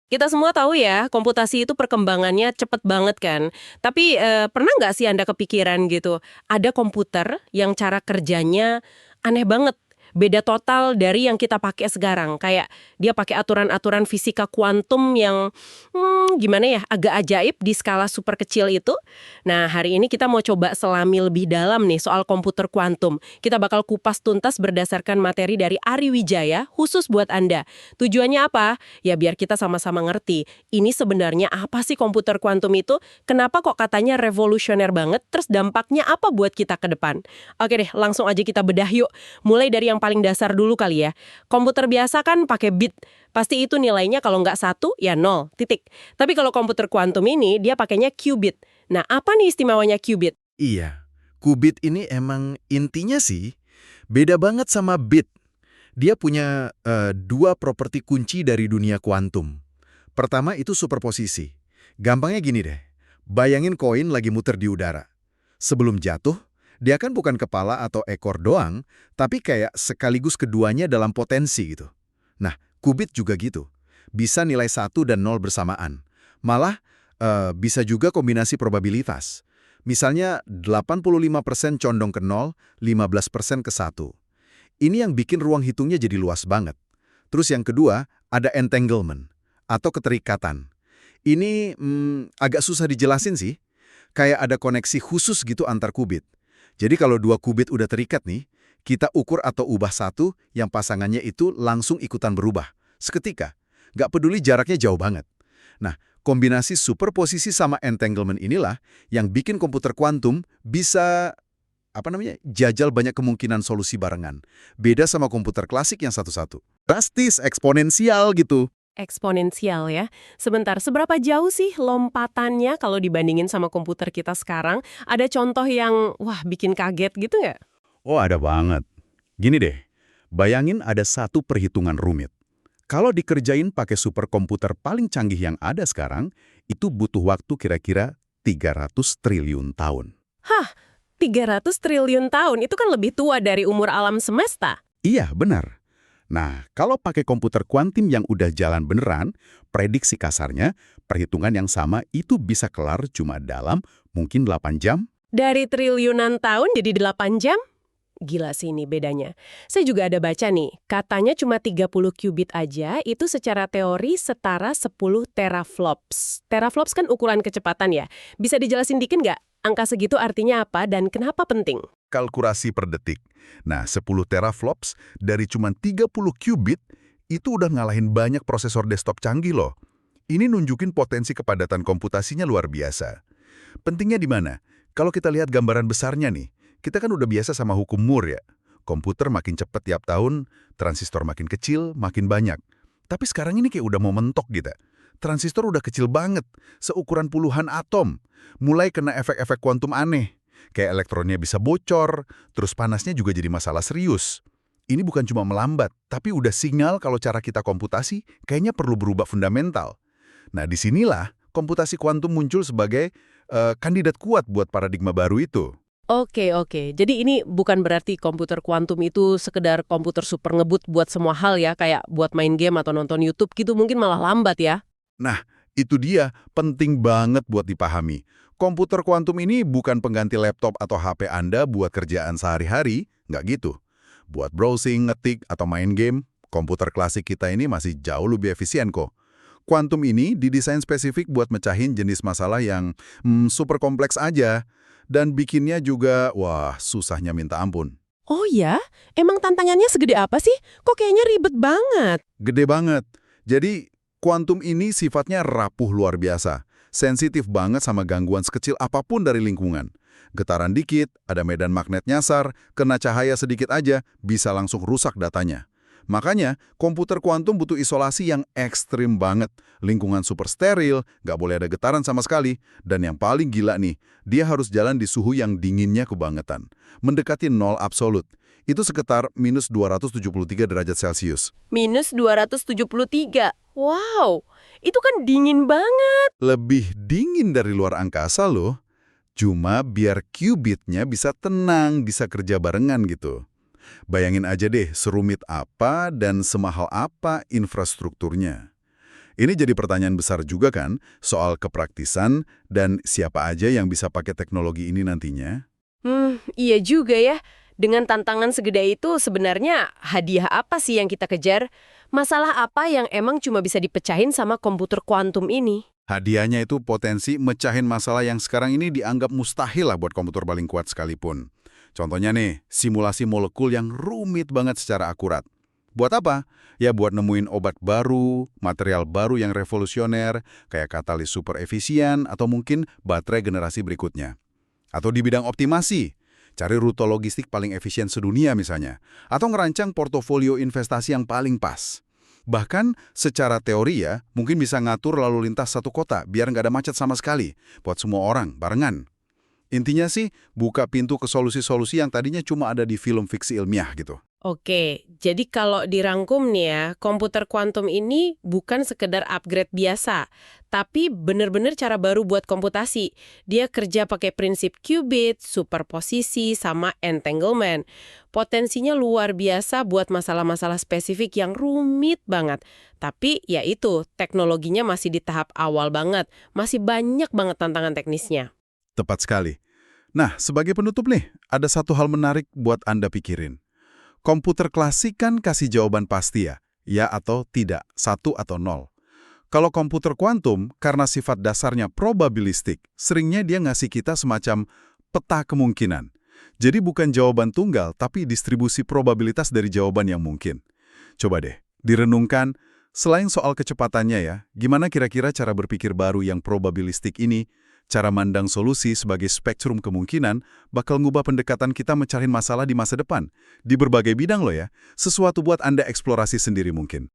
Kita semua tahu ya, komputasi itu perkembangannya cepet banget kan. Tapi pernah nggak sih Anda kepikiran gitu, ada komputer yang cara kerjanya aneh banget, beda total dari yang kita pakai sekarang. Kayak dia pakai aturan-aturan fisika kuantum yang gimana ya, agak ajaib di skala super kecil itu. Nah, hari ini kita mau coba selami lebih dalam nih soal komputer kuantum. Kita bakal kupas tuntas berdasarkan materi dari Ari Wijaya khusus buat Anda. Tujuannya apa? Ya biar kita sama-sama ngerti, ini sebenarnya apa sih komputer kuantum itu? Kenapa kok katanya revolusioner banget? Terus dampaknya apa buat kita ke depan? Oke deh, langsung aja kita bedah yuk. Mulai dari yang paling dasar dulu kali ya. Komputer biasa kan pakai bit. Pasti itu nilainya kalau nggak satu, ya nol, titik. Tapi kalau komputer kuantum ini, dia pakainya qubit. Nah, apa nih istimewanya qubit? Iya, qubit ini emang intinya sih beda banget sama bit. Dia punya dua properti kunci dari dunia kuantum. Pertama itu superposisi. Gampangnya gini deh, bayangin koin lagi muter di udara. Sebelum jatuh, dia kan bukan kepala atau ekor doang, tapi kayak sekaligus keduanya dalam potensi gitu. Nah, qubit juga gitu. Bisa nilai satu dan nol bersamaan. Malah, bisa juga kombinasi probabilitas. Misalnya 85% condong ke nol, 15% ke satu. Ini yang bikin ruang hitungnya jadi luas banget. Terus yang kedua, ada entanglement, atau keterikatan. Ini agak susah dijelasin sih. Kayak ada koneksi khusus gitu antar qubit. Jadi kalau dua qubit udah terikat nih, kita ukur atau ubah satu, yang pasangannya itu langsung ikutan berubah. Seketika. Nggak peduli jaraknya jauh banget. Nah, kombinasi superposisi sama entanglement inilah yang bikin komputer kuantum bisa jajal banyak kemungkinan solusi barengan. Beda sama komputer klasik yang satu-satu. Drastis, eksponensial gitu. Eksponensial ya. Sebentar, seberapa jauh sih lompatannya kalau dibandingin sama komputer kita sekarang? Ada contoh yang, wah, bikin kaget gitu nggak? Oh, ada banget. Gini deh, bayangin ada satu perhitungan rumit. Kalau dikerjain pakai superkomputer paling canggih yang ada sekarang, itu butuh waktu kira-kira 300 triliun tahun. Hah, 300 triliun tahun, itu kan lebih tua dari umur alam semesta. Iya, benar. Nah, kalau pakai komputer kuantum yang udah jalan beneran, prediksi kasarnya, perhitungan yang sama itu bisa kelar cuma dalam mungkin 8 jam. Dari triliunan tahun jadi 8 jam? Gila sih ini bedanya. Saya juga ada baca nih, katanya cuma 30 qubit aja itu secara teori setara 10 teraflops. Teraflops kan ukuran kecepatan ya. Bisa dijelasin dikit nggak? Angka segitu artinya apa dan kenapa penting? Kalkulasi per detik. Nah, 10 teraflops dari cuma 30 qubit itu udah ngalahin banyak prosesor desktop canggih loh. Ini nunjukin potensi kepadatan komputasinya luar biasa. Pentingnya di mana? Kalau kita lihat gambaran besarnya nih, kita kan udah biasa sama hukum Moore ya. Komputer makin cepat tiap tahun, transistor makin kecil, makin banyak. Tapi sekarang ini kayak udah mau mentok gitu. Transistor udah kecil banget, seukuran puluhan atom. Mulai kena efek-efek kuantum aneh. Kayak elektronnya bisa bocor, terus panasnya juga jadi masalah serius. Ini bukan cuma melambat, tapi udah sinyal kalau cara kita komputasi kayaknya perlu berubah fundamental. Nah, disinilah komputasi kuantum muncul sebagai kandidat kuat buat paradigma baru itu. Oke. Jadi ini bukan berarti komputer kuantum itu sekedar komputer super ngebut buat semua hal ya, kayak buat main game atau nonton YouTube gitu mungkin malah lambat ya. Nah, itu dia penting banget buat dipahami. Komputer kuantum ini bukan pengganti laptop atau HP Anda buat kerjaan sehari-hari, nggak gitu. Buat browsing, ngetik, atau main game, komputer klasik kita ini masih jauh lebih efisien kok. Kuantum ini didesain spesifik buat mecahin jenis masalah yang super kompleks aja. Dan bikinnya juga, wah, susahnya minta ampun. Oh ya? Emang tantangannya segede apa sih? Kok kayaknya ribet banget? Gede banget. Jadi, kuantum ini sifatnya rapuh luar biasa. Sensitif banget sama gangguan sekecil apapun dari lingkungan. Getaran dikit, ada medan magnet nyasar, kena cahaya sedikit aja, bisa langsung rusak datanya. Makanya, komputer kuantum butuh isolasi yang ekstrim banget. Lingkungan super steril, nggak boleh ada getaran sama sekali. Dan yang paling gila nih, dia harus jalan di suhu yang dinginnya kebangetan. Mendekati nol absolut. Itu sekitar minus 273 derajat Celcius. Minus 273. Wow, itu kan dingin banget. Lebih dingin dari luar angkasa loh. Cuma biar qubitnya bisa tenang, bisa kerja barengan gitu. Bayangin aja deh serumit apa dan semahal apa infrastrukturnya. Ini jadi pertanyaan besar juga kan, soal kepraktisan dan siapa aja yang bisa pakai teknologi ini nantinya. Iya juga ya. Dengan tantangan segede itu sebenarnya hadiah apa sih yang kita kejar? Masalah apa yang emang cuma bisa dipecahin sama komputer kuantum ini? Hadiahnya itu potensi mecahin masalah yang sekarang ini dianggap mustahil lah buat komputer paling kuat sekalipun. Contohnya nih, simulasi molekul yang rumit banget secara akurat. Buat apa? Ya buat nemuin obat baru, material baru yang revolusioner, kayak katalis super efisien, atau mungkin baterai generasi berikutnya. Atau di bidang optimasi, cari rute logistik paling efisien sedunia misalnya. Atau ngerancang portofolio investasi yang paling pas. Bahkan secara teori ya, mungkin bisa ngatur lalu lintas satu kota biar nggak ada macet sama sekali buat semua orang barengan. Intinya sih, buka pintu ke solusi-solusi yang tadinya cuma ada di film fiksi ilmiah gitu. Oke, jadi kalau dirangkum nih ya, komputer kuantum ini bukan sekedar upgrade biasa, tapi bener-bener cara baru buat komputasi. Dia kerja pakai prinsip qubit, superposisi, sama entanglement. Potensinya luar biasa buat masalah-masalah spesifik yang rumit banget. Tapi ya itu, teknologinya masih di tahap awal banget, masih banyak banget tantangan teknisnya. Tepat sekali. Nah, sebagai penutup nih, ada satu hal menarik buat Anda pikirin. Komputer klasik kan kasih jawaban pasti ya atau tidak, 1 atau 0. Kalau komputer kuantum, karena sifat dasarnya probabilistik, seringnya dia ngasih kita semacam peta kemungkinan. Jadi bukan jawaban tunggal, tapi distribusi probabilitas dari jawaban yang mungkin. Coba deh, direnungkan, selain soal kecepatannya ya, gimana kira-kira cara berpikir baru yang probabilistik ini, cara mandang solusi sebagai spektrum kemungkinan bakal ngubah pendekatan kita mencari masalah di masa depan. Di berbagai bidang loh ya, sesuatu buat Anda eksplorasi sendiri mungkin.